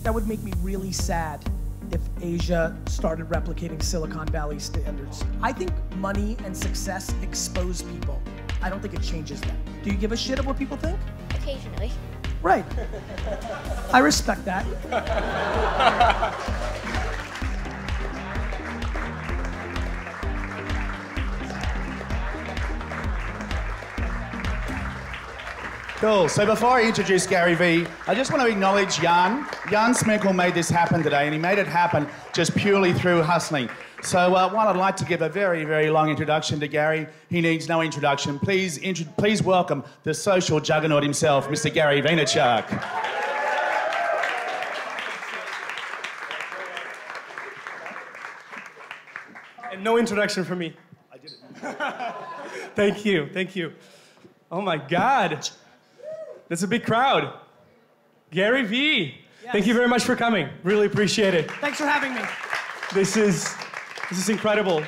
that would make me really sad if Asia started replicating Silicon Valley standards. I think money and success expose people. I don't think it changes them. Do you give a shit of what people think? Occasionally. Right. I respect that. Cool. So before I introduce Gary Vee, I just want to acknowledge Jan. Jan Smekkel made this happen today, and he made it happen just purely through hustling. So while I'd like to give a very, very long introduction to Gary, he needs no introduction. Please welcome the social juggernaut himself, Mr. Gary Vaynerchuk. And no introduction for me. I did it. Thank you. Oh my God. That's a big crowd. Gary Vee. Yes. Thank you very much for coming. Really appreciate it. Thanks for having me. This is incredible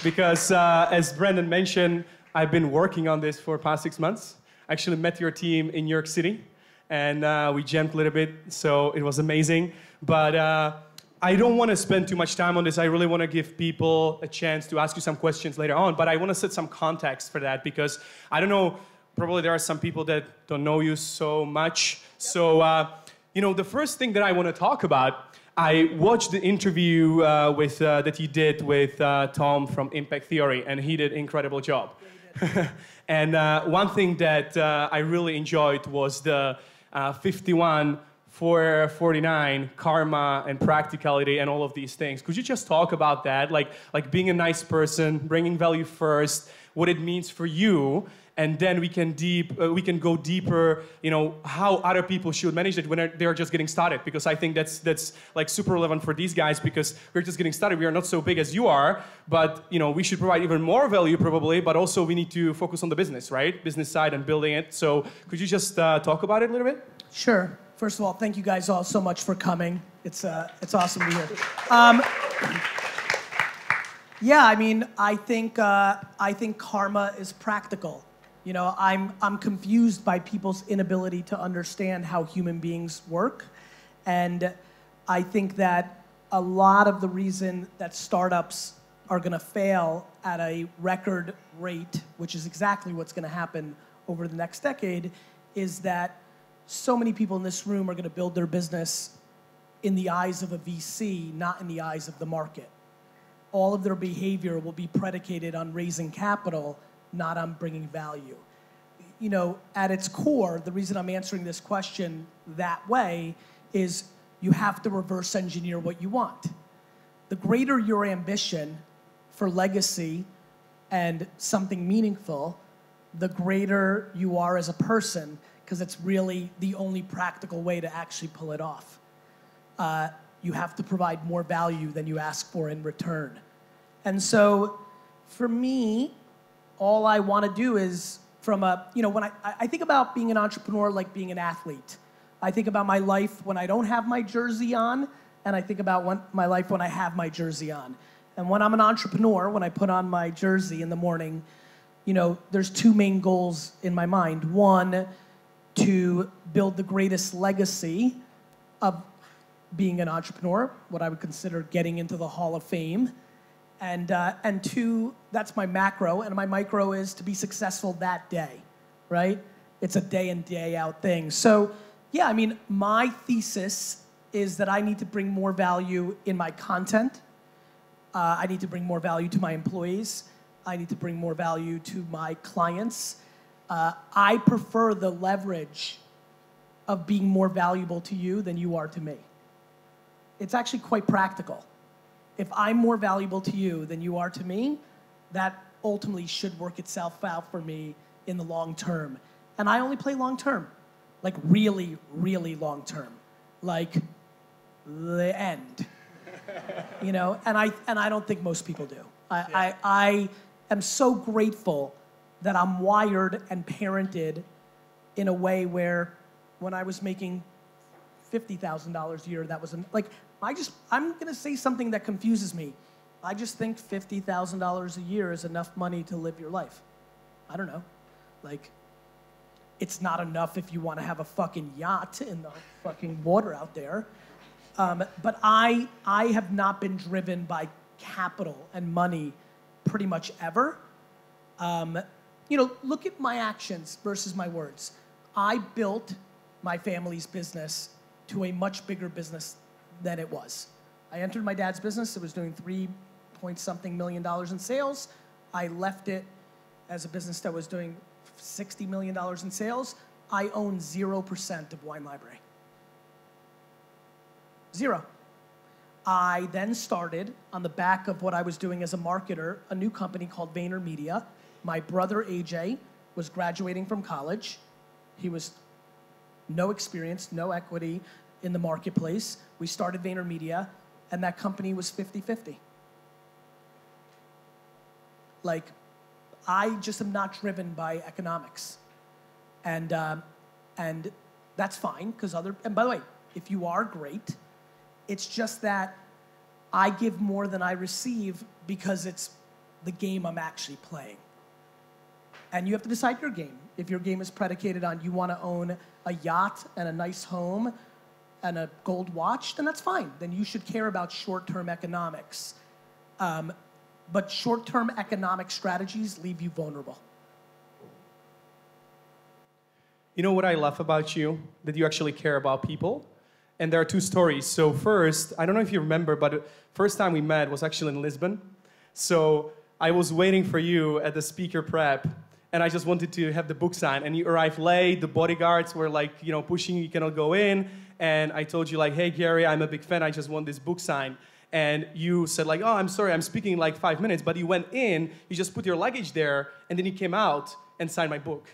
because as Brandon mentioned, I've been working on this for the past 6 months. I actually met your team in New York City and we jammed a little bit, so it was amazing. But I don't want to spend too much time on this. I really want to give people a chance to ask you some questions later on, but I want to set some context for that because I don't know, probably there are some people that don't know you so much. So, the first thing that I want to talk about, I watched the interview that you did with Tom from Impact Theory, and he did an incredible job. Yeah, and one thing that I really enjoyed was the 51 for 49, karma and practicality and all of these things. Could you just talk about that? Like being a nice person, bringing value first, what it means for you, and then we can go deeper, how other people should manage it when they're just getting started. Because I think that's like super relevant for these guys because we're just getting started. We are not so big as you are, but we should provide even more value probably, but also we need to focus on the business, right? Business side and building it. So could you just talk about it a little bit? Sure. First of all, thank you guys all so much for coming. It's awesome to be here. Yeah, I think karma is practical. I'm confused by people's inability to understand how human beings work, and I think that a lot of the reason that startups are going to fail at a record rate, which is exactly what's going to happen over the next decade, is that so many people in this room are going to build their business in the eyes of a VC, not in the eyes of the market. All of their behavior will be predicated on raising capital, not on bringing value. At its core, the reason I'm answering this question that way is you have to reverse engineer what you want. The greater your ambition for legacy and something meaningful, the greater you are as a person, because it's really the only practical way to actually pull it off. You have to provide more value than you ask for in return. And so, for me, all I want to do is when I think about being an entrepreneur like being an athlete. I think about my life when I don't have my jersey on, and I think about my life when I have my jersey on. And when I'm an entrepreneur, when I put on my jersey in the morning, there's two main goals in my mind. One, to build the greatest legacy of being an entrepreneur, what I would consider getting into the Hall of Fame. And two, that's my macro, and my micro is to be successful that day, right? It's a day in, day out thing. So, yeah, my thesis is that I need to bring more value in my content. I need to bring more value to my employees. I need to bring more value to my clients. I prefer the leverage of being more valuable to you than you are to me. It's actually quite practical. If I'm more valuable to you than you are to me, that ultimately should work itself out for me in the long term. And I only play long term, like really, really long term, like the end. And I don't think most people do. I am so grateful that I'm wired and parented in a way where when I was making $50,000 a year, that was I'm gonna say something that confuses me. I just think $50,000 a year is enough money to live your life. I don't know. It's not enough if you want to have a fucking yacht in the fucking water out there. But I have not been driven by capital and money pretty much ever. You know, look at my actions versus my words. I built my family's business to a much bigger business than it was. I entered my dad's business. It was doing $3-point-something million in sales. I left it as a business that was doing $60 million in sales. I own 0% of Wine Library. 0. I then started, on the back of what I was doing as a marketer, a new company called Vaynermedia. My brother, AJ, was graduating from college. He was no experience, no equity in the marketplace. We started Vaynermedia, and that company was 50-50. Like, I just am not driven by economics. And that's fine, because and by the way, if you are great, it's just that I give more than I receive because it's the game I'm actually playing. And you have to decide your game. If your game is predicated on you want to own a yacht and a nice home and a gold watch, then that's fine. Then you should care about short-term economics. But short-term economic strategies leave you vulnerable. You know what I love about you? That you actually care about people. And there are two stories. So first, I don't know if you remember, but the first time we met was actually in Lisbon. So I was waiting for you at the speaker prep, and I just wanted to have the book signed. And you arrived late. The bodyguards were like, you know, pushing you cannot go in. And I told you like, hey, Gary, I'm a big fan. I just want this book signed. And you said like, oh, I'm sorry, I'm speaking in like 5 minutes. But you went in, you just put your luggage there, and then you came out and signed my book.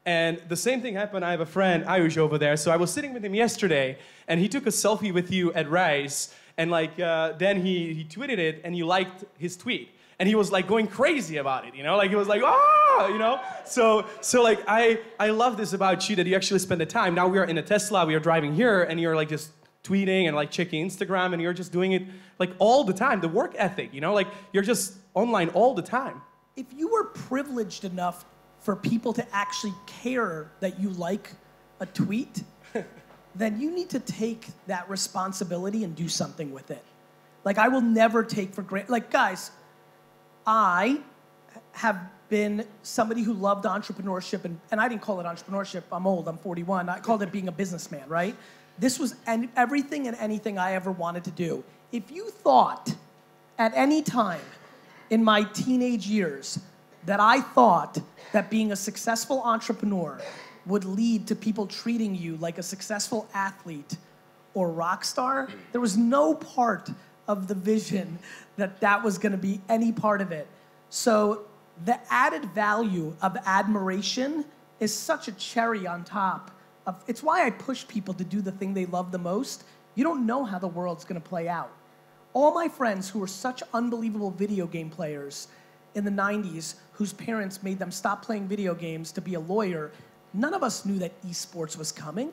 And the same thing happened. I have a friend, Ayush, over there. So I was sitting with him yesterday, and he took a selfie with you at Rise. And like, then he tweeted it, and you liked his tweet. And he was like going crazy about it, you know? Like he was like, ah, you know? So like, I love this about you, that you actually spend the time. Now we are in a Tesla, we are driving here, and you're like just tweeting and like checking Instagram, and you're just doing it like all the time. The work ethic, you know? Like you're just online all the time. If you were privileged enough for people to actually care that you like a tweet, then you need to take that responsibility and do something with it. Like, I will never take for granted. Like, guys, I have been somebody who loved entrepreneurship, and I didn't call it entrepreneurship. I'm old, I'm 41. I called it being a businessman, right? This was everything and anything I ever wanted to do. If you thought at any time in my teenage years that I thought that being a successful entrepreneur would lead to people treating you like a successful athlete or rock star, there was no part of the vision that was going to be any part of it. So the added value of admiration is such a cherry on top of, it's why I push people to do the thing they love the most. You don't know how the world's going to play out. All my friends who were such unbelievable video game players in the 90s, whose parents made them stop playing video games to be a lawyer, none of us knew that esports was coming.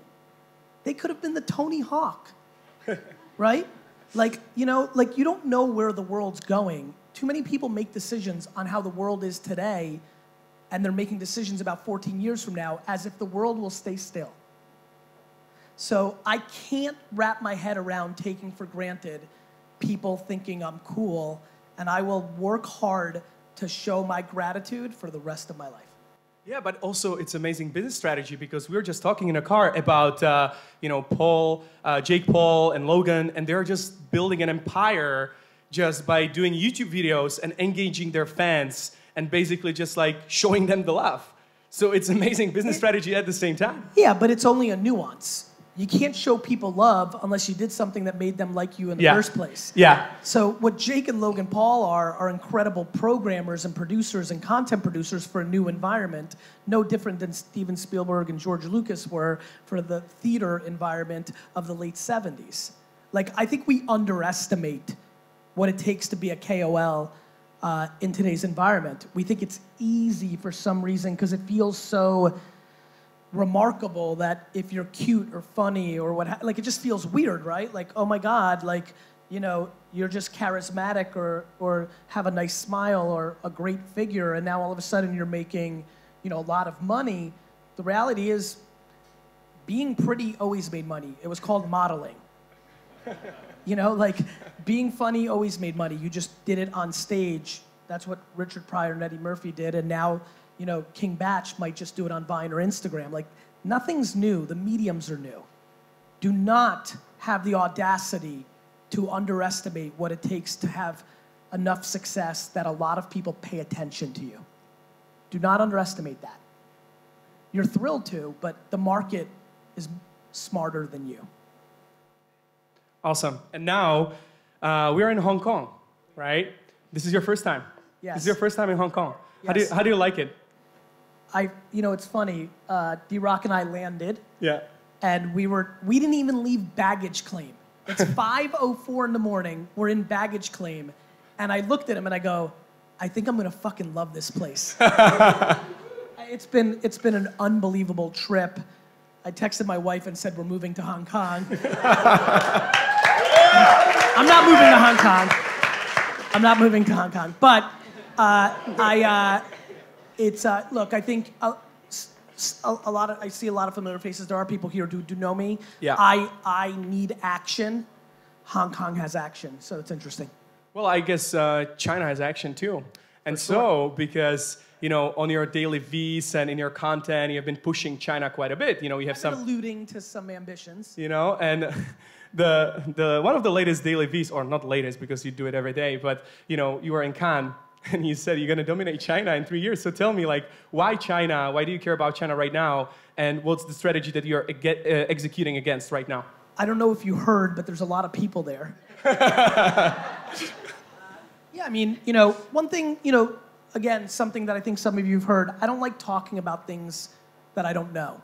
They could have been the Tony Hawk, right? Like, you know, like you don't know where the world's going. Too many people make decisions on how the world is today, and they're making decisions about 14 years from now as if the world will stay still. So I can't wrap my head around taking for granted people thinking I'm cool, and I will work hard to show my gratitude for the rest of my life. Yeah, but also it's amazing business strategy, because we were just talking in a car about, you know, Jake Paul and Logan, and they're just building an empire just by doing YouTube videos and engaging their fans and basically just like showing them the love. So it's amazing business strategy at the same time. Yeah, but it's only a nuance. You can't show people love unless you did something that made them like you in the first place. Yeah. So what Jake and Logan Paul are incredible programmers and producers and content producers for a new environment, no different than Steven Spielberg and George Lucas were for the theater environment of the late 70s. Like, I think we underestimate what it takes to be a KOL in today's environment. We think it's easy for some reason because it feels so remarkable that if you're cute or funny or what, like it just feels weird, right? Like, oh my God, like, you know, you're just charismatic or have a nice smile or a great figure, and now all of a sudden you're making, you know, a lot of money. The reality is, being pretty always made money. It was called modeling. You know, like being funny always made money. You just did it on stage. That's what Richard Pryor and Eddie Murphy did. And now, you know, King Batch might just do it on Vine or Instagram. Like nothing's new. The mediums are new. Do not have the audacity to underestimate what it takes to have enough success that a lot of people pay attention to you. Do not underestimate that. You're thrilled to, but the market is smarter than you. Awesome. And now we're in Hong Kong, right? This is your first time. Yes. This is your first time in Hong Kong. Yes. How do you like it? You know, it's funny. D-Rock and I landed. Yeah. And we didn't even leave baggage claim. It's 5:04 in the morning. We're in baggage claim. And I looked at him and I go, I think I'm gonna fucking love this place. It's been an unbelievable trip. I texted my wife and said we're moving to Hong Kong. I'm not moving to Hong Kong. I'm not moving to Hong Kong. But look, I think I see a lot of familiar faces. There are people here who do know me. Yeah. I need action. Hong Kong has action, so it's interesting. Well, I guess China has action too. And so, because, you know, on your daily V's and in your content, you've been pushing China quite a bit. You know, you have I've been alluding to some ambitions. You know, and the one of the latest daily V's, or not latest because you do it every day, but, you know, you were in Cannes and you said you're going to dominate China in 3 years. So tell me, like, why China? Why do you care about China right now? And what's the strategy that you're executing against right now? I don't know if you heard, but there's a lot of people there. Yeah, I mean, you know, one thing, you know, again, something that I think some of you have heard, I don't like talking about things that I don't know.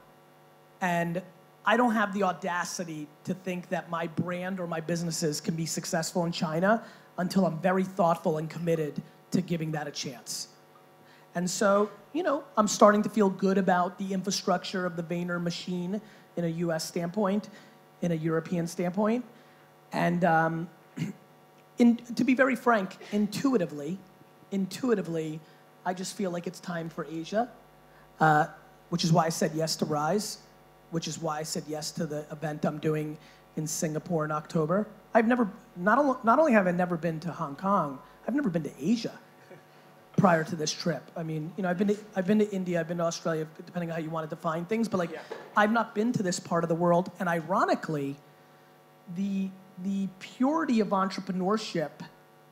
And I don't have the audacity to think that my brand or my businesses can be successful in China until I'm very thoughtful and committed to giving that a chance. And so, you know, I'm starting to feel good about the infrastructure of the Vayner machine in a US standpoint, in a European standpoint. And to be very frank, intuitively, I just feel like it's time for Asia, which is why I said yes to Rise, which is why I said yes to the event I'm doing in Singapore in October. Not only have I never been to Hong Kong, I've never been to Asia prior to this trip. I mean, you know, I've been to India, I've been to Australia, depending on how you want to define things, but like, yeah. I've not been to this part of the world, and ironically, the purity of entrepreneurship,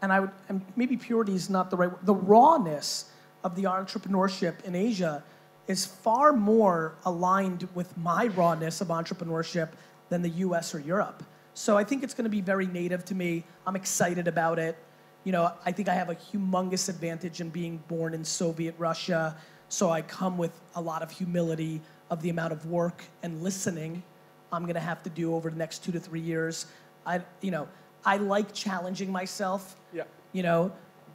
and maybe purity is not the right word, the rawness of the entrepreneurship in Asia is far more aligned with my rawness of entrepreneurship than the US or Europe. So I think it's going to be very native to me. I'm excited about it. You know, I think I have a humongous advantage in being born in Soviet Russia, so I come with a lot of humility of the amount of work and listening I'm going to have to do over the next 2 to 3 years. I like challenging myself. Yeah. You know,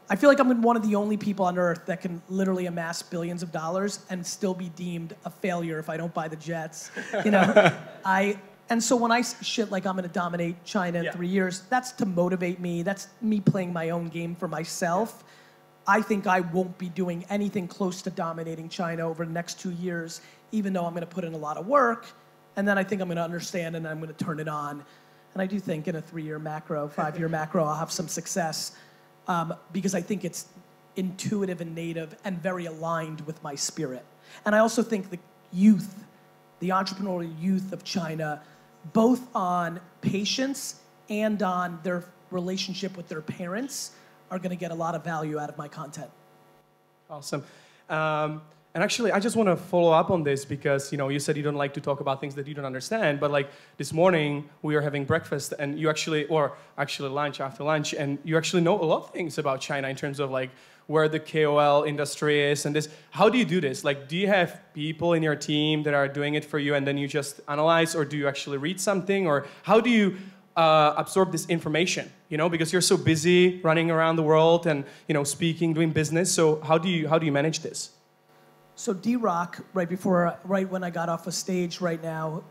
I feel like I'm one of the only people on earth that can literally amass billions of dollars and still be deemed a failure if I don't buy the jets. You know, and so when I shit like I'm going to dominate China in 3 years, that's to motivate me. That's me playing my own game for myself. I think I won't be doing anything close to dominating China over the next 2 years, even though I'm going to put in a lot of work. And then I think I'm going to understand and I'm going to turn it on. And I do think in a 3-year macro, 5-year macro, I'll have some success because I think it's intuitive and native and very aligned with my spirit. And I also think the youth, the entrepreneurial youth of China, both on patience and on their relationship with their parents, are going to get a lot of value out of my content. Awesome. And actually, I just want to follow up on this because, you know, you said you don't like to talk about things that you don't understand, but like this morning we were having breakfast and you actually, or actually lunch, after lunch, and you actually know a lot of things about China in terms of like where the KOL industry is and this. How do you do this? Like, do you have people in your team that are doing it for you and then you just analyze, or do you actually read something, or how do you absorb this information? You know, because you're so busy running around the world and, you know, speaking, doing business. So how do you manage this? So D-Rock, right when I got off a stage right now,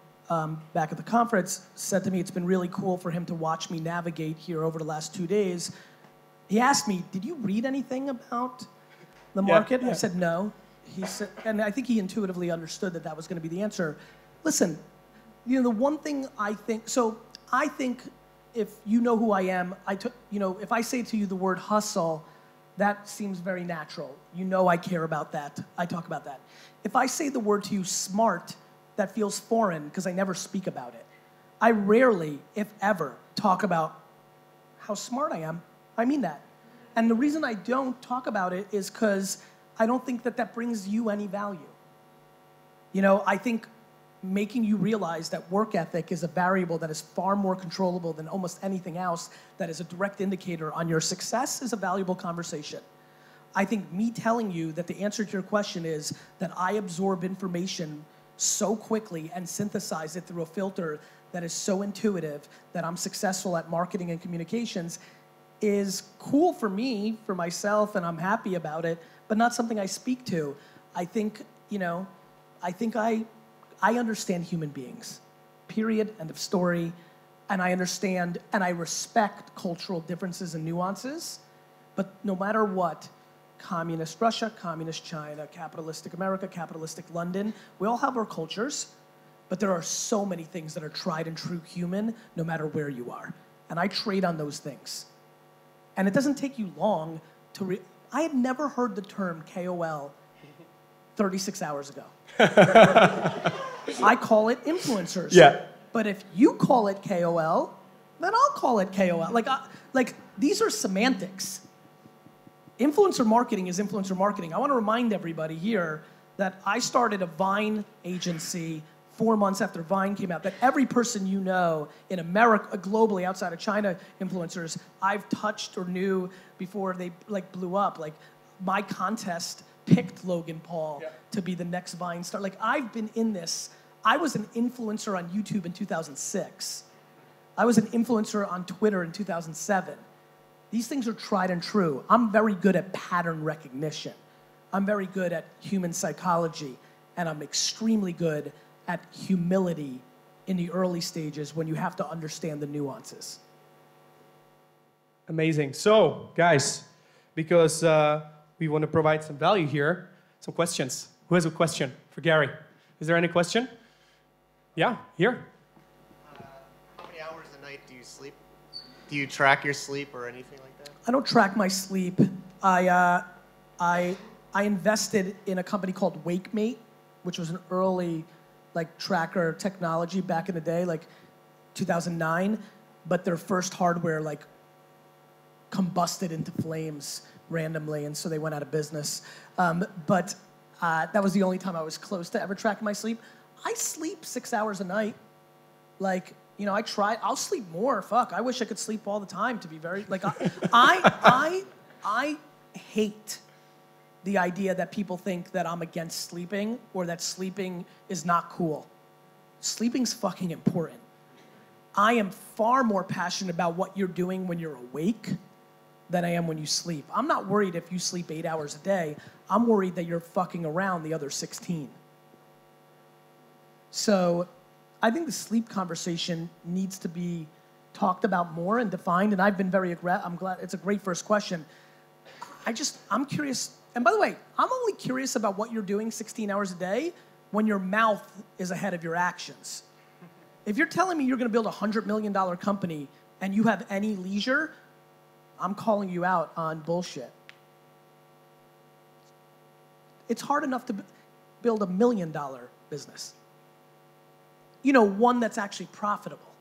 back at the conference, said to me it's been really cool for him to watch me navigate here over the last 2 days. He asked me, did you read anything about the market? Yeah. I said no. He said, and I think he intuitively understood that that was going to be the answer. Listen, you know, the one thing I think if you know who I am, if I say to you the word hustle, that seems very natural. You know I care about that. I talk about that. If I say the word to you smart, that feels foreign because I never speak about it. I rarely, if ever, talk about how smart I am. I mean that. And the reason I don't talk about it is because I don't think that brings you any value. I think making you realize that work ethic is a variable that is far more controllable than almost anything else that is a direct indicator on your success is a valuable conversation. I think me telling you that the answer to your question is that I absorb information so quickly and synthesize it through a filter that is so intuitive that I'm successful at marketing and communications is cool for me, for myself, and I'm happy about it, but not something I speak to. I think I understand human beings, period, end of story, and I understand and I respect cultural differences and nuances, but no matter what, communist Russia, communist China, capitalistic America, capitalistic London, we all have our cultures, but there are so many things that are tried and true human no matter where you are, and I trade on those things. And it doesn't take you long to I had never heard the term KOL 36 hours ago. I call it influencers. Yeah. But if you call it KOL, then I'll call it KOL. Like these are semantics. Influencer marketing is influencer marketing. I want to remind everybody here that I started a Vine agency 4 months after Vine came out, that every person you know in America, globally, outside of China, influencers, I've touched or knew before they blew up. Like my contest picked Logan Paul to be the next Vine star. Like I've been in this. I was an influencer on YouTube in 2006. I was an influencer on Twitter in 2007. These things are tried and true. I'm very good at pattern recognition. I'm very good at human psychology, and I'm extremely good at humility in the early stages when you have to understand the nuances. Amazing. So, guys, because we want to provide some value here, some questions. Who has a question for Gary? Is there any question? Yeah, here. How many hours a night do you sleep? Do you track your sleep or anything like that? I don't track my sleep. I invested in a company called WakeMate, which was an early tracker technology back in the day, 2009, but their first hardware combusted into flames randomly, and so they went out of business. But that was the only time I was close to ever tracking my sleep. I sleep 6 hours a night. I try. I'll sleep more. Fuck, I wish I could sleep all the time. To be very I hate the idea that people think that I'm against sleeping or that sleeping is not cool. Sleeping's fucking important. I am far more passionate about what you're doing when you're awake than I am when you sleep. I'm not worried if you sleep 8 hours a day. I'm worried that you're fucking around the other 16. So I think the sleep conversation needs to be talked about more and defined, and I've been I'm glad, it's a great first question. I'm curious, and by the way, I'm only curious about what you're doing 16 hours a day when your mouth is ahead of your actions. If you're telling me you're gonna build a $100 million company and you have any leisure, I'm calling you out on bullshit. It's hard enough to build $1 million business. One that's actually profitable.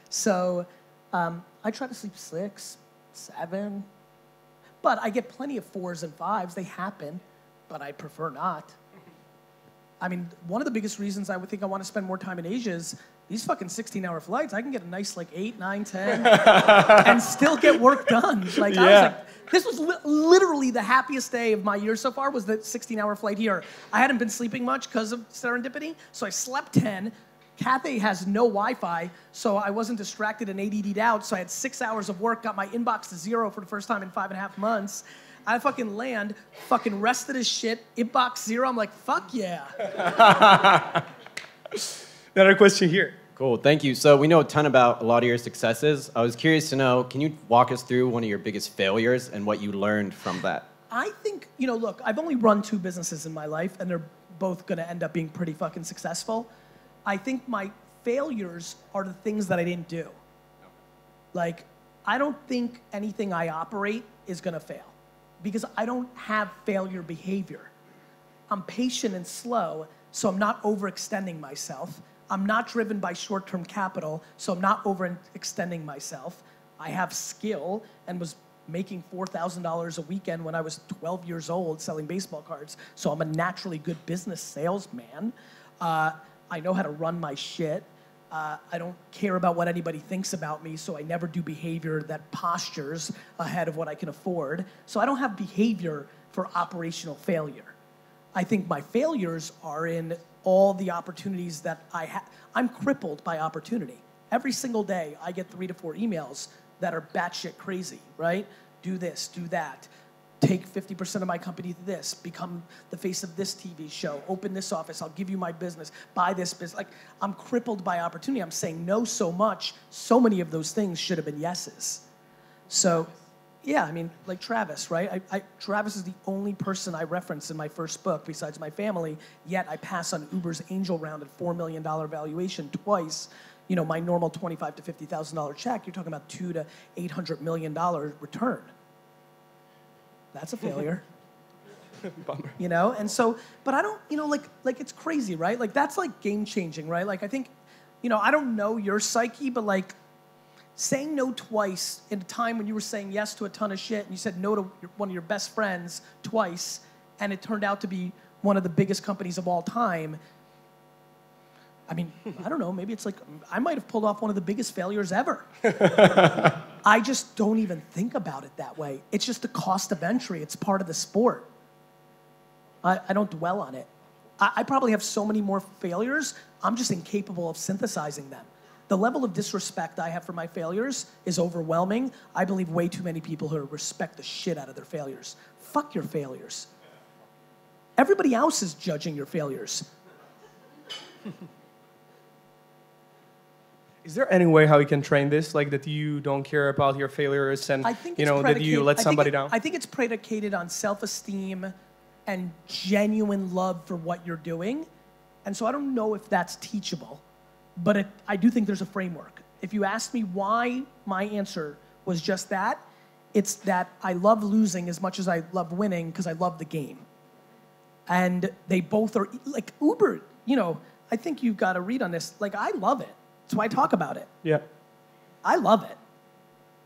So I try to sleep 6, 7, but I get plenty of 4s and 5s. They happen, but I prefer not. I mean, one of the biggest reasons I would think I want to spend more time in Asia is these fucking 16-hour flights. I can get a nice 8, 9, 10, and still get work done. I was this was literally the happiest day of my year so far was the 16-hour flight here. I hadn't been sleeping much because of serendipity, so I slept 10. Cathay has no Wi-Fi, so I wasn't distracted and ADD'd out, so I had 6 hours of work, got my inbox to 0 for the first time in 5.5 months. I fucking land, fucking rested as shit, inbox 0. I'm like, fuck yeah. Another question here. Cool, thank you. So we know a ton about a lot of your successes. I was curious to know, can you walk us through one of your biggest failures and what you learned from that? I think, look, I've only run 2 businesses in my life, and they're both gonna end up being pretty fucking successful. I think my failures are the things that I didn't do. Like, I don't think anything I operate is gonna fail because I don't have failure behavior. I'm patient and slow, so I'm not overextending myself. I'm not driven by short-term capital, so I'm not overextending myself. I have skill and was making $4,000 a weekend when I was 12 years old selling baseball cards, so I'm a naturally good business salesman. I know how to run my shit. I don't care about what anybody thinks about me, so I never do behavior that postures ahead of what I can afford. So I don't have behavior for operational failure. I think my failures are in all the opportunities that I have. I'm crippled by opportunity. Every single day, I get 3 to 4 emails that are batshit crazy, right? Do this, do that. Take 50% of my company to this, become the face of this TV show, open this office, I'll give you my business, buy this business. Like, I'm crippled by opportunity. I'm saying no so much. So many of those things should have been yeses. So, yeah, I mean, like Travis, right? Travis is the only person I reference in my first book besides my family, yet I pass on Uber's angel round at $4 million valuation twice. You know, my normal $25,000 to $50,000 check, you're talking about $200 to $800 million return. That's a failure. Bummer. You know, and so, but I don't, you know, like it's crazy, right? Like, that's like game changing, right? Like, I think, you know, I don't know your psyche, but like saying no twice in a time when you were saying yes to a ton of shit and you said no to one of your best friends twice and it turned out to be one of the biggest companies of all time. I mean, I don't know, maybe it's like, I might have pulled off one of the biggest failures ever. I just don't even think about it that way. It's just the cost of entry. It's part of the sport. I don't dwell on it. I probably have so many more failures, I'm just incapable of synthesizing them. The level of disrespect I have for my failures is overwhelming. I believe way too many people who respect the shit out of their failures. Fuck your failures. Everybody else is judging your failures. Is there any way how you can train this, like that you don't care about your failures and you know that you let somebody down? I think it's predicated on self-esteem and genuine love for what you're doing, and so I don't know if that's teachable, but I do think there's a framework. If you ask me why my answer was just that, it's that I love losing as much as I love winning because I love the game, and they both are like Uber. You know, I think you've got to read on this. Like, I love it. That's why I talk about it. Yeah. I love it.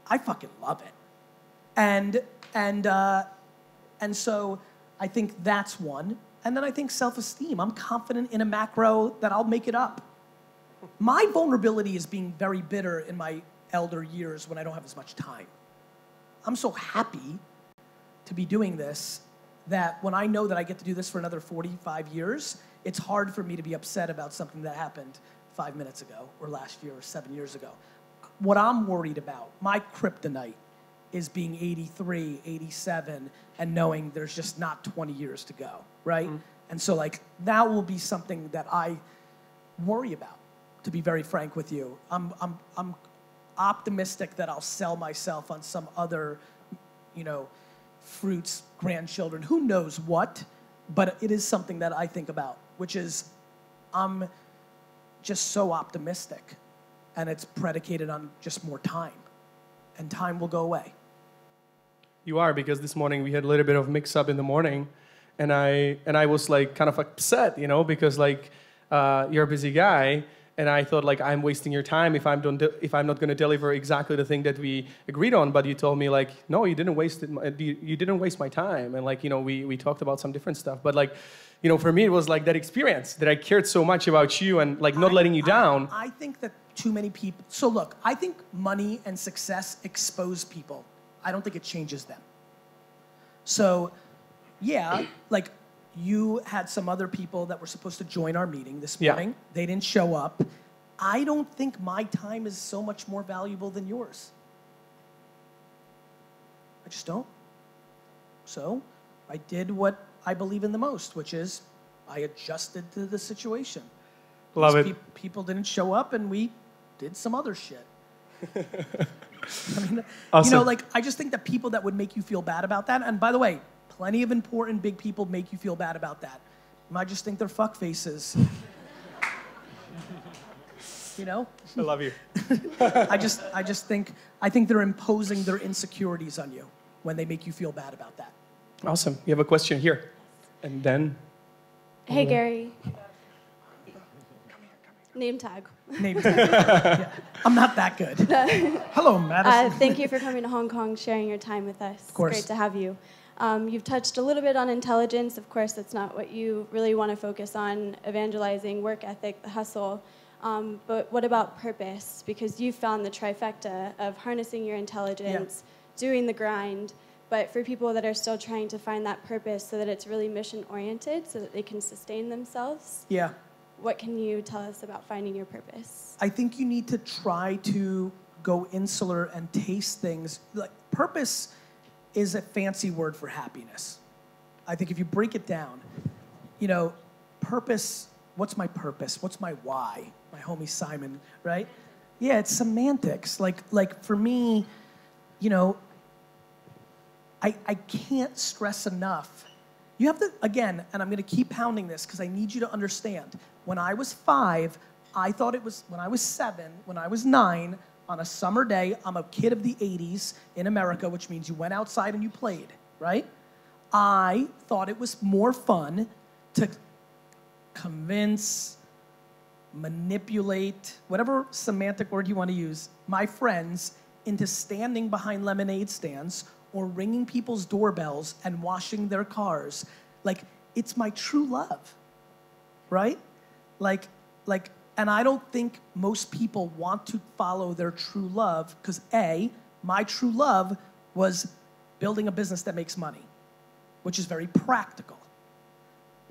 I fucking love it. And so I think that's one. And then I think self-esteem. I'm confident in a macro that I'll make it up. My vulnerability is being very bitter in my elder years when I don't have as much time. I'm so happy to be doing this that when I know that I get to do this for another 45 years, it's hard for me to be upset about something that happened 5 minutes ago, or last year, or 7 years ago. What I'm worried about, my kryptonite, is being 83, 87, and knowing there's just not 20 years to go, right? Mm. And so, like, that will be something that I worry about, to be very frank with you. I'm optimistic that I'll sell myself on some other, you know, fruits, grandchildren, who knows what, but it is something that I think about, which is I'm just so optimistic, and it's predicated on just more time, and time will go away. You are, because this morning we had a little bit of mix-up in the morning, and I was like kind of upset, you know, because like you're a busy guy, and I thought like I'm wasting your time if I'm not going to deliver exactly the thing that we agreed on. But you told me like, no, you didn't waste it. You didn't waste my time, and like, you know, we talked about some different stuff, but like, you know, for me, it was like that experience that I cared so much about you and like not letting you down. I think that too many people, so look, I think money and success expose people. I don't think it changes them. So, yeah, like you had some other people that were supposed to join our meeting this morning. Yeah. They didn't show up. I don't think my time is so much more valuable than yours. I just don't. So, I did what I believe in the most, which is I adjusted to the situation. Love it. People didn't show up, and we did some other shit. I mean, awesome. You know, like, I just think that people that would make you feel bad about that, and by the way, plenty of important big people make you feel bad about that. You might just think they're fuck faces. You know? I love you. I think they're imposing their insecurities on you when they make you feel bad about that. Awesome. You have a question here. And then... Hey, Gary. Name tag. Name tag. Yeah. I'm not that good. Hello, Madison. Thank you for coming to Hong Kong, sharing your time with us. Of course. It's great to have you. You've touched a little bit on intelligence. Of course, that's not what you really want to focus on, evangelizing, work ethic, the hustle. But what about purpose? Because you found the trifecta of harnessing your intelligence, doing the grind, but for people that are still trying to find that purpose so that it's really mission-oriented, so that they can sustain themselves. Yeah. What can you tell us about finding your purpose? I think you need to try to go insular and taste things. Like, purpose is a fancy word for happiness. I think if you break it down, you know, purpose, what's my purpose? What's my why? My homie Simon, right? Yeah, it's semantics. Like for me, you know, I can't stress enough. You have to, again, and I'm going to keep pounding this because I need you to understand. When I was 5, I thought it was, when I was 7, when I was 9, on a summer day, I'm a kid of the 80s in America, which means you went outside and you played, right? I thought it was more fun to convince, manipulate, whatever semantic word you want to use, my friends into standing behind lemonade stands or ringing people's doorbells and washing their cars. Like, it's my true love, right? Like, and I don't think most people want to follow their true love because A, my true love was building a business that makes money, which is very practical.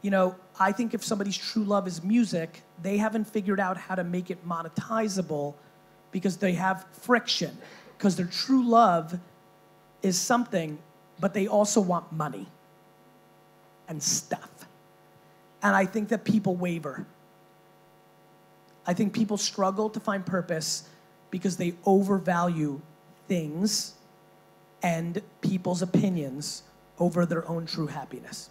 You know, I think if somebody's true love is music, they haven't figured out how to make it monetizable because they have friction, because their true love is something, but they also want money and stuff. And I think that people waver. I think people struggle to find purpose because they overvalue things and people's opinions over their own true happiness.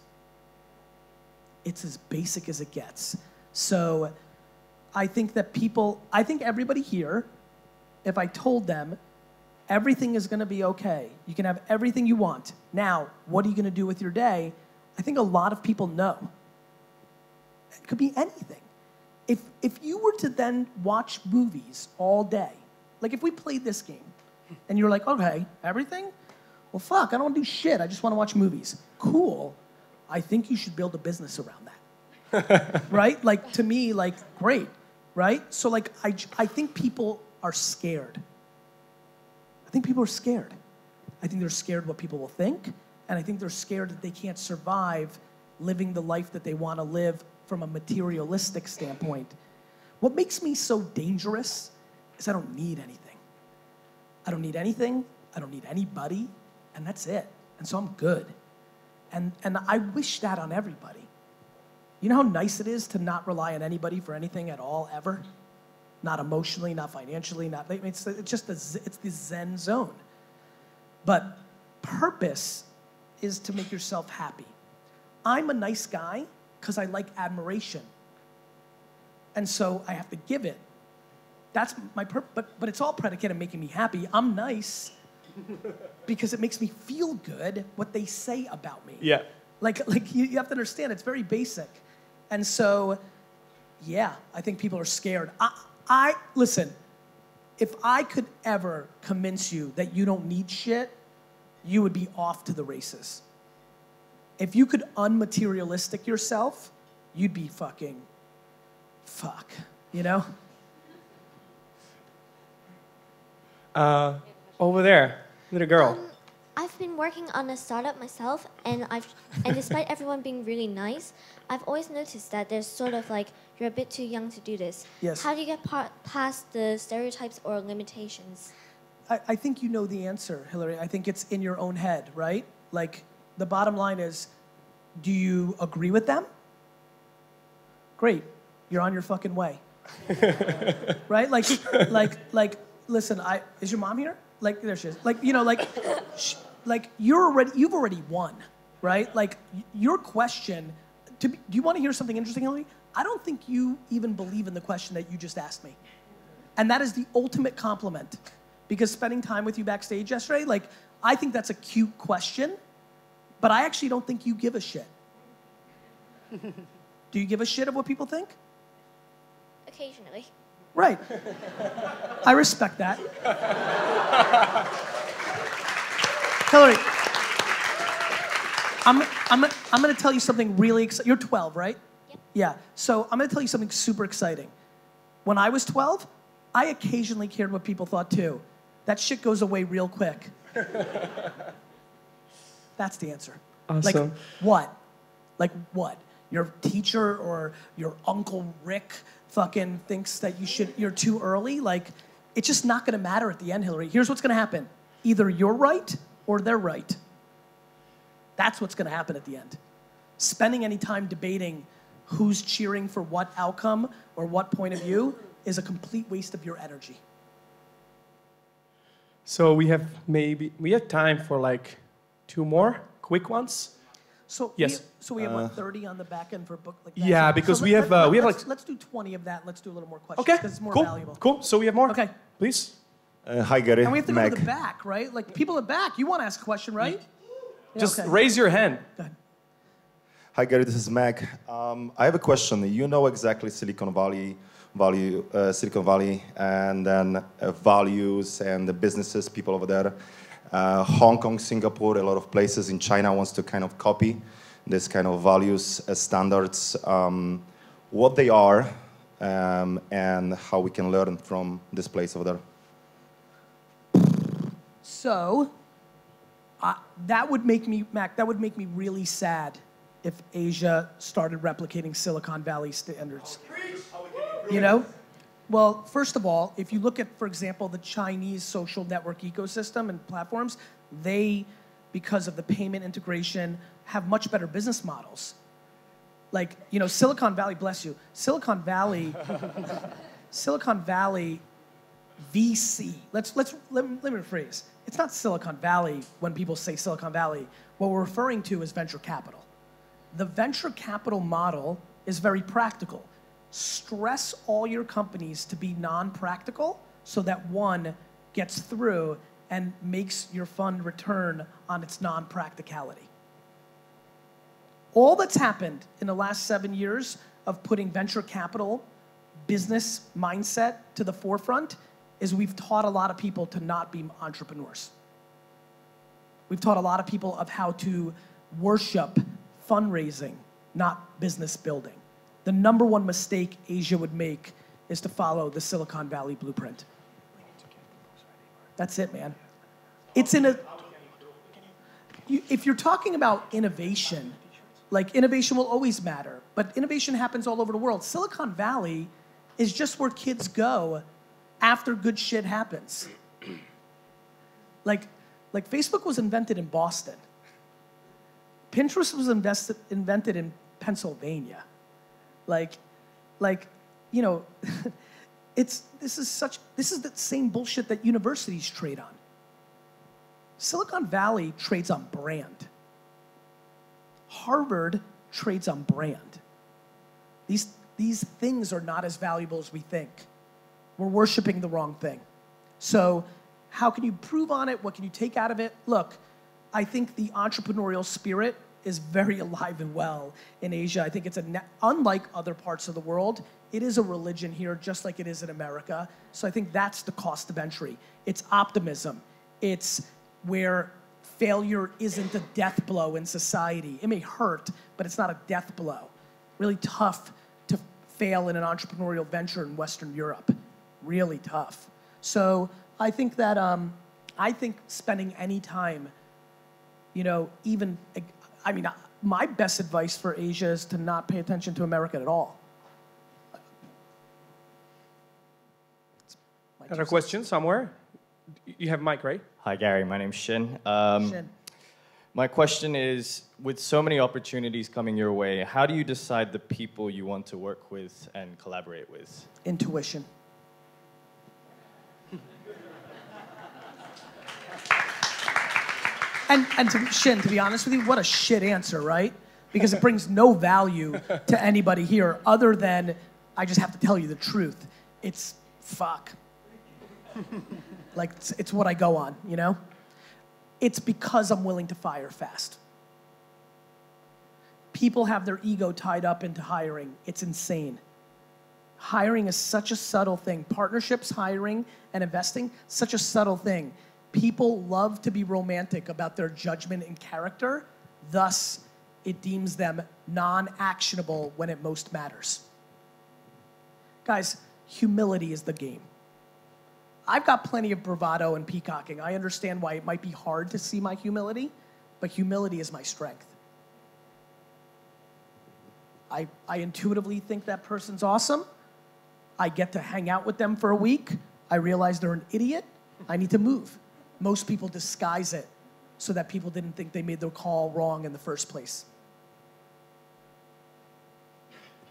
It's as basic as it gets. So I think that I think everybody here, if I told them, everything is gonna be okay, you can have everything you want. Now, what are you gonna do with your day? I think a lot of people know. It could be anything. If you were to then watch movies all day, like if we played this game, and you're like, okay, everything? Well, fuck, I don't wanna do shit, I just wanna watch movies. Cool, I think you should build a business around that. Right? Like, to me, like, great, right? So, like, I think people are scared. I think people are scared. I think they're scared what people will think, and I think they're scared that they can't survive living the life that they want to live from a materialistic standpoint. What makes me so dangerous is I don't need anything. I don't need anything, I don't need anybody, and that's it. And so I'm good. And I wish that on everybody. You know how nice it is to not rely on anybody for anything at all, ever? Not emotionally, not financially, it's just it's the Zen zone. But purpose is to make yourself happy. I'm a nice guy because I like admiration. And so I have to give it. That's my purpose, but it's all predicated on making me happy. I'm nice because it makes me feel good what they say about me. Yeah. Like you have to understand, it's very basic. And so, yeah, I think people are scared. Listen, if I could ever convince you that you don't need shit, you would be off to the races. If you could unmaterialistic yourself, you'd be fucking fuck, you know? Over there, little girl. I've been working on a startup myself, and despite everyone being really nice, I've always noticed that there's sort of like, you're a bit too young to do this. Yes. How do you get past the stereotypes or limitations? I think you know the answer, Hillary. I think it's in your own head, right? Like, the bottom line is, do you agree with them? Great, you're on your fucking way. Right? Like, listen, is your mom here? Like, there she is. Like, you know, like you've already won, right? Like, your question, do you want to hear something interesting, Hillary? I don't think you even believe in the question that you just asked me. And that is the ultimate compliment. Because spending time with you backstage yesterday, like, I think that's a cute question, but I actually don't think you give a shit. Do you give a shit of what people think? Occasionally. Right. I respect that. Hillary, I'm going to tell you something really exciting. You're 12, right? Yep. Yeah. So I'm going to tell you something super exciting. When I was 12, I occasionally cared what people thought too. That shit goes away real quick. That's the answer. Awesome. Like what? Like what? Your teacher or your Uncle Rick fucking thinks that you're too early? Like, it's just not gonna matter at the end, Hillary. Here's what's gonna happen. Either you're right or they're right. That's what's gonna happen at the end. Spending any time debating who's cheering for what outcome or what point of view is a complete waste of your energy. So we have time for like 2 more quick ones. So yes. We have what, 30 on the back end for a book like that? Yeah, because we have like. Let's do 20 of that. And let's do a little more questions. Okay. Because it's more cool. valuable. Cool. So we have more. Okay. Please. Hi, Gary. And we have to Meg. go to the back, right? Like people in the back, you want to ask a question, right? Yeah, Just okay. raise your hand. Go ahead. Hi, Gary. This is Meg. I have a question. You know exactly Silicon Valley, and then values and the businesses, people over there. Hong Kong, Singapore, a lot of places in China wants to kind of copy this kind of values standards. What they are and how we can learn from this place over there. So, that would make me, Mac, that would make me really sad if Asia started replicating Silicon Valley standards. You know? Well, first of all, if you look at, for example, the Chinese social network ecosystem and platforms, they, because of the payment integration, have much better business models. Like, you know, Silicon Valley, bless you, Silicon Valley VC. Let me rephrase. It's not Silicon Valley when people say Silicon Valley. What we're referring to is venture capital. The venture capital model is very practical. Stress all your companies to be non-practical so that one gets through and makes your fund return on its non-practicality. All that's happened in the last 7 years of putting venture capital business mindset to the forefront is we've taught a lot of people to not be entrepreneurs. We've taught a lot of people of how to worship fundraising, not business building. The number one mistake Asia would make is to follow the Silicon Valley blueprint. That's it, man. It's in a, if you're talking about innovation, like innovation will always matter, but innovation happens all over the world. Silicon Valley is just where kids go after good shit happens. Like Facebook was invented in Boston. Pinterest was invented in Pennsylvania. Like, you know, this is the same bullshit that universities trade on. Silicon Valley trades on brand. Harvard trades on brand. These things are not as valuable as we think. We're worshiping the wrong thing. So how can you improve on it? What can you take out of it? Look, I think the entrepreneurial spirit is very alive and well in Asia. I think it's unlike other parts of the world, it is a religion here just like it is in America. So I think that's the cost of entry. It's optimism. It's where failure isn't a death blow in society. It may hurt, but it's not a death blow. Really tough to fail in an entrepreneurial venture in Western Europe. Really tough. So I think that, I think spending any time, you know, even, I mean, my best advice for Asia is to not pay attention to America at all. Another question somewhere? You have mic, right? Hi, Gary. My name's Shin. Shin. My question is, with so many opportunities coming your way, how do you decide the people you want to work with and collaborate with? Intuition. And to be honest with you, what a shit answer, right? Because it brings no value to anybody here other than I just have to tell you the truth. It's fuck. Like, it's what I go on, you know? It's because I'm willing to fire fast. People have their ego tied up into hiring. It's insane. Hiring is such a subtle thing. Partnerships, hiring, and investing, such a subtle thing. People love to be romantic about their judgment and character. Thus, it deems them non-actionable when it most matters. Guys, humility is the game. I've got plenty of bravado and peacocking. I understand why it might be hard to see my humility, but humility is my strength. I intuitively think that person's awesome. I get to hang out with them for a week. I realize they're an idiot. I need to move. Most people disguise it so that people didn't think they made their call wrong in the first place.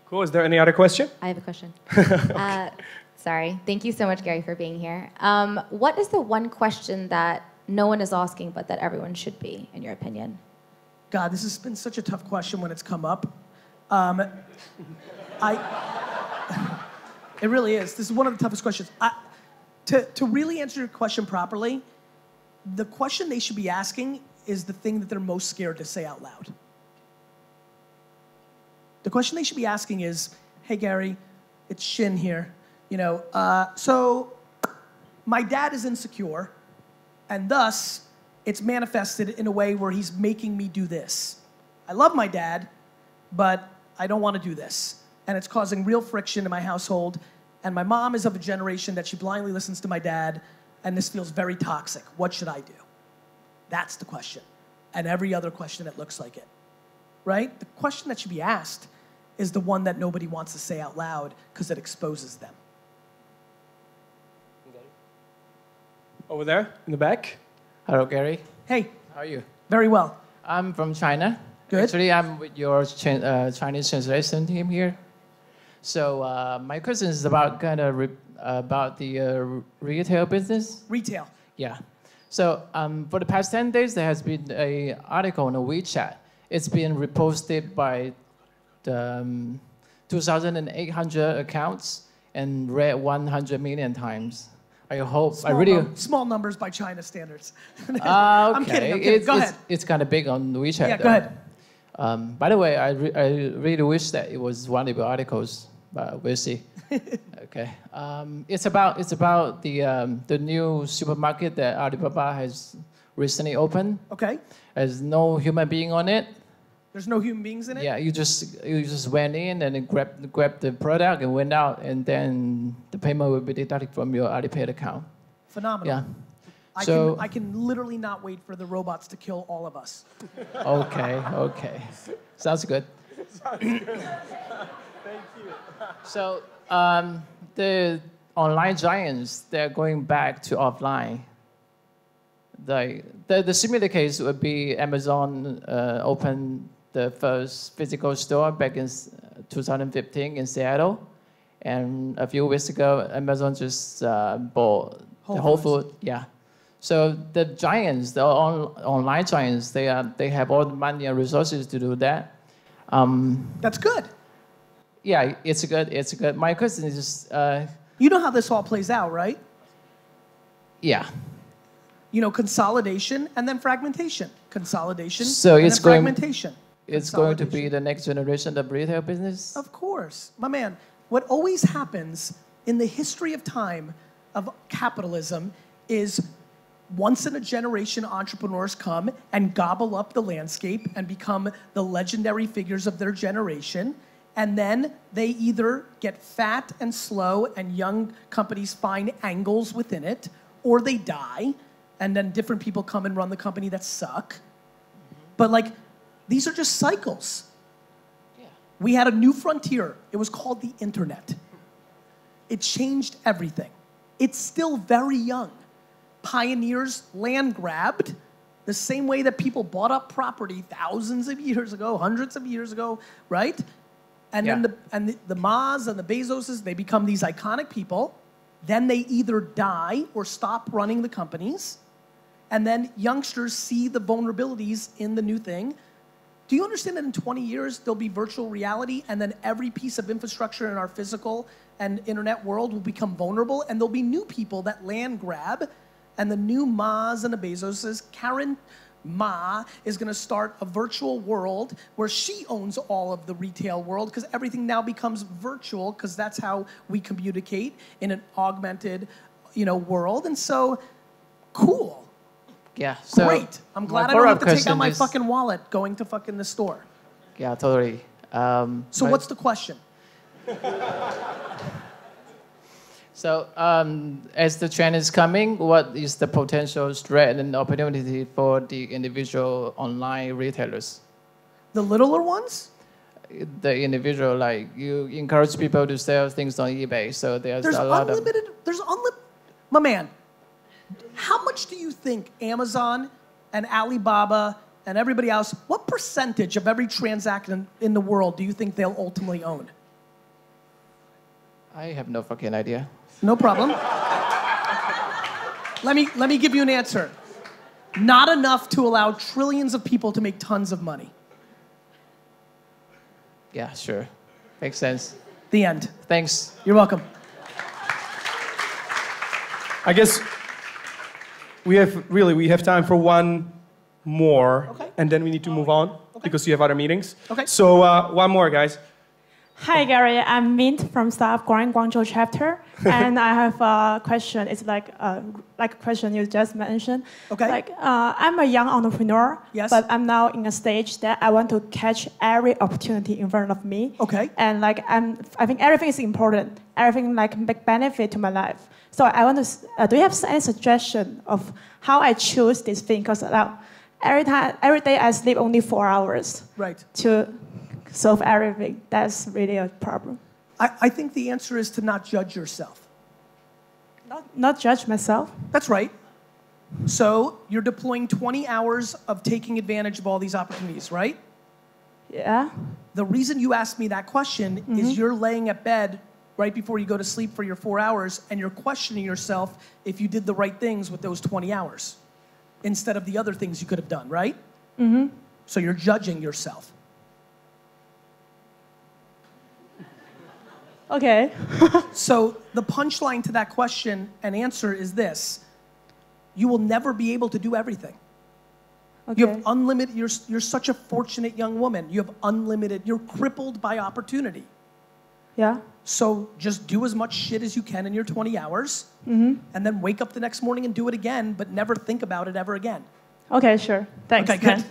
Cool. Is there any other question? I have a question. Sorry. Thank you so much, Gary, for being here. What is the one question that no one is asking but that everyone should be, in your opinion? God, this has been such a tough question when it's come up. It really is. This is one of the toughest questions. To really answer your question properly, the question they should be asking is the thing that they're most scared to say out loud. The question they should be asking is, hey, Gary, it's Shin here. You know, so my dad is insecure, and thus it's manifested in a way where he's making me do this. I love my dad, but I don't want to do this. And it's causing real friction in my household. And my mom is of a generation that she blindly listens to my dad, and this feels very toxic. What should I do? That's the question. And every other question that looks like it, right? The question that should be asked is the one that nobody wants to say out loud because it exposes them. Over there, in the back. Hello, Gary. Hey. How are you? Very well. I'm from China. Good. Actually, I'm with your Chinese translation team here. So my question is about about the retail business. Retail. Yeah. So for the past 10 days, there has been an article on WeChat. It's been reposted by the 2,800 accounts and read 100 million times. I hope. Small numbers by China standards. Okay. I'm kidding. Go ahead. It's kind of big on WeChat. Yeah, though. go ahead. By the way, I really wish that it was one of your articles, but we'll see. Okay. It's about the new supermarket that Alibaba has recently opened. Okay. There's no human being on it. There's no human beings in it? Yeah, you just went in and grabbed the product and went out, and then the payment will be deducted from your Alipay account. Phenomenal. Yeah. I can literally not wait for the robots to kill all of us. Okay. Sounds good. Thank you. So the online giants, they're going back to offline. The similar case would be Amazon opened the first physical store back in 2015 in Seattle. And a few weeks ago, Amazon just bought the Whole Foods. Yeah. So the giants, the online giants, they have all the money and resources to do that. That's good. Yeah, it's good. My question is just... you know how this all plays out, right? Yeah. You know, consolidation and then fragmentation. Consolidation so and it's then going, fragmentation. It's going to be the next generation of retail business? Of course. My man, what always happens in the history of time of capitalism is once in a generation entrepreneurs come and gobble up the landscape and become the legendary figures of their generation. And then they either get fat and slow and young companies find angles within it, or they die. And then different people come and run the company that suck. But like, these are just cycles. Yeah. We had a new frontier. It was called the internet. It changed everything. It's still very young. Pioneers land grabbed the same way that people bought up property thousands of years ago, hundreds of years ago, right? And then the Ma's and the Bezoses, they become these iconic people. Then they either die or stop running the companies. And then youngsters see the vulnerabilities in the new thing. Do you understand that in 20 years, there'll be virtual reality, and then every piece of infrastructure in our physical and internet world will become vulnerable, and there'll be new people that land grab, and the new Ma's and the Bezoses, Karen Ma is gonna start a virtual world where she owns all of the retail world, because everything now becomes virtual, because that's how we communicate in an augmented, world. And so, cool. Yeah. So great. I'm glad I don't have to take out my fucking wallet going to fucking the store. Yeah, totally. So what's the question? So as the trend is coming, what is the potential threat and opportunity for the individual online retailers? The littler ones? The individual, like you encourage people to sell things on eBay, so there's a lot of... My man, how much do you think Amazon and Alibaba and everybody else, what percentage of every transaction in the world do you think they'll ultimately own? I have no fucking idea. No problem. Let me give you an answer. Not enough to allow trillions of people to make tons of money. Yeah, sure. Makes sense. The end. Thanks. You're welcome. I guess we have time for one more, and then we need to move on because you have other meetings. Okay. So one more, guys. Hi, Gary. I'm Mint from Staff Guangzhou chapter, and I have a question. It's like a question you just mentioned. Okay. I'm a young entrepreneur, yes, but I'm now in a stage that I want to catch every opportunity in front of me. Okay. And I think everything is important. Everything make benefit to my life. So I want to. Do you have any suggestion of how I choose this thing? Because every day I sleep only 4 hours. Right. To solve everything. That's really a problem. I think the answer is to not judge yourself. Not judge myself? That's right. So you're deploying 20 hours of taking advantage of all these opportunities, right? Yeah. The reason you asked me that question is you're laying at bed right before you go to sleep for your 4 hours, and you're questioning yourself if you did the right things with those 20 hours instead of the other things you could have done, right? Mm-hmm. So you're judging yourself. Okay. So the punchline to that question and answer is this: you will never be able to do everything. Okay. You have unlimited, you're such a fortunate young woman. You have unlimited, you're crippled by opportunity. Yeah. So just do as much shit as you can in your 20 hours, and then wake up the next morning and do it again, but never think about it ever again. Okay, sure. Thanks. Okay, good.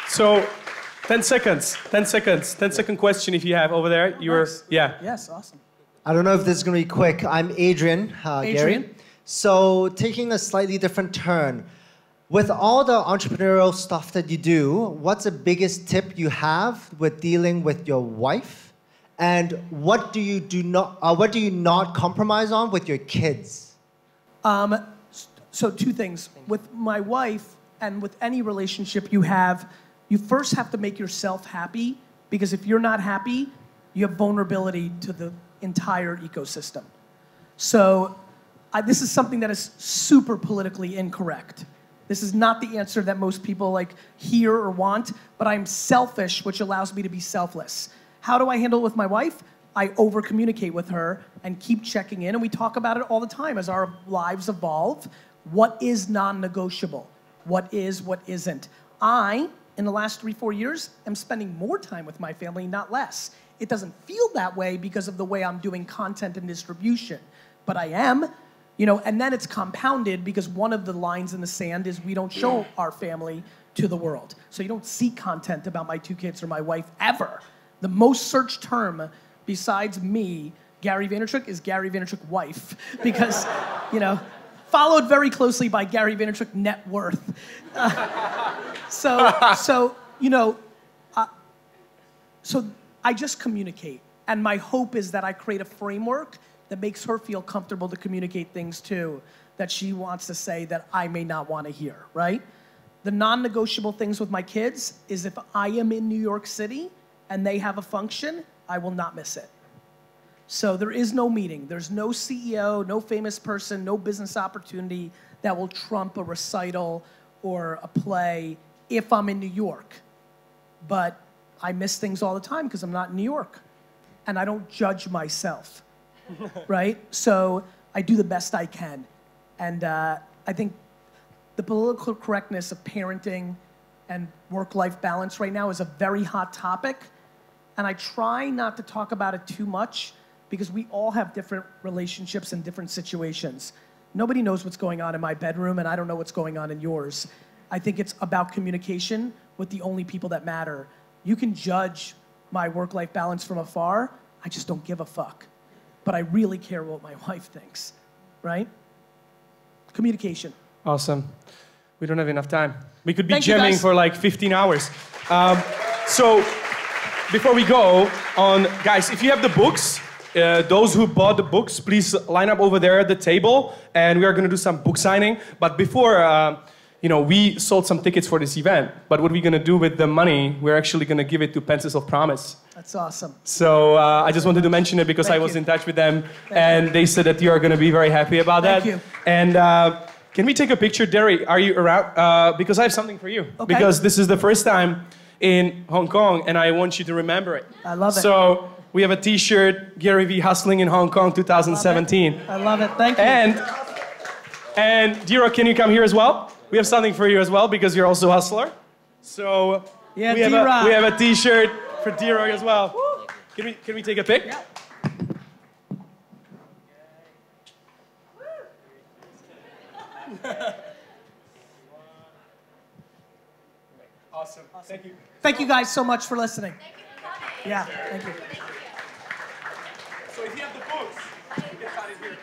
So, 10 seconds. 10 seconds. 10-second question if you have over there. Yeah. Yes, awesome. I don't know if this is going to be quick. I'm Adrian. Adrian. Gary. So taking a slightly different turn, with all the entrepreneurial stuff that you do, what's the biggest tip you have with dealing with your wife? And what do you not compromise on with your kids? So 2 things. With my wife and with any relationship you have, you first have to make yourself happy, because if you're not happy, you have vulnerability to the entire ecosystem. So this is something that is super politically incorrect. This is not the answer that most people hear or want, but I'm selfish, which allows me to be selfless. How do I handle it with my wife? I over-communicate with her and keep checking in, and we talk about it all the time as our lives evolve. What is non-negotiable? What is, what isn't? In the last 3-4 years, am spending more time with my family, not less. It doesn't feel that way because of the way I'm doing content and distribution, but I am. And then it's compounded because one of the lines in the sand is we don't show our family to the world. So you don't see content about my 2 kids or my wife ever. The most searched term besides me, Gary Vaynerchuk, is Gary Vaynerchuk wife, because, followed very closely by Gary Vaynerchuk net worth. So I just communicate. And my hope is that I create a framework that makes her feel comfortable to communicate things too, that she wants to say that I may not want to hear, right? The non-negotiable things with my kids is if I am in New York City and they have a function, I will not miss it. So there is no meeting. There's no CEO, no famous person, no business opportunity that will trump a recital or a play if I'm in New York. But I miss things all the time because I'm not in New York. And I don't judge myself, right? So I do the best I can. And I think the political correctness of parenting and work-life balance right now is a very hot topic. And I try not to talk about it too much because we all have different relationships and different situations. Nobody knows what's going on in my bedroom, and I don't know what's going on in yours. I think it's about communication with the only people that matter. You can judge my work-life balance from afar. I just don't give a fuck. But I really care what my wife thinks, right? Communication. Awesome. We don't have enough time. We could be Thank you, jamming guys. for like 15 hours. So before we go on, guys, if you have the books, those who bought the books, please line up over there at the table, and we are going to do some book signing. But before, we sold some tickets for this event. But what we're going to do with the money, we're actually going to give it to Pencils of Promise. That's awesome. So I just wanted to mention it because I was in touch with them, and they said that you are going to be very happy about that. Thank you. And can we take a picture, Derry? Are you around? Because I have something for you. Okay. Because this is the first time in Hong Kong, and I want you to remember it. I love it. So we have a T-shirt, Gary V Hustling in Hong Kong 2017. I love it. Thank you. And Diro, can you come here as well? We have something for you as well because you're also a hustler. So yeah, we have a T-shirt for Diro as well. Can we take a pic? Yeah. Awesome. Thank you. Thank you guys so much for listening. Thank you for coming. Yeah, thank you. So if you have the books, get out of here.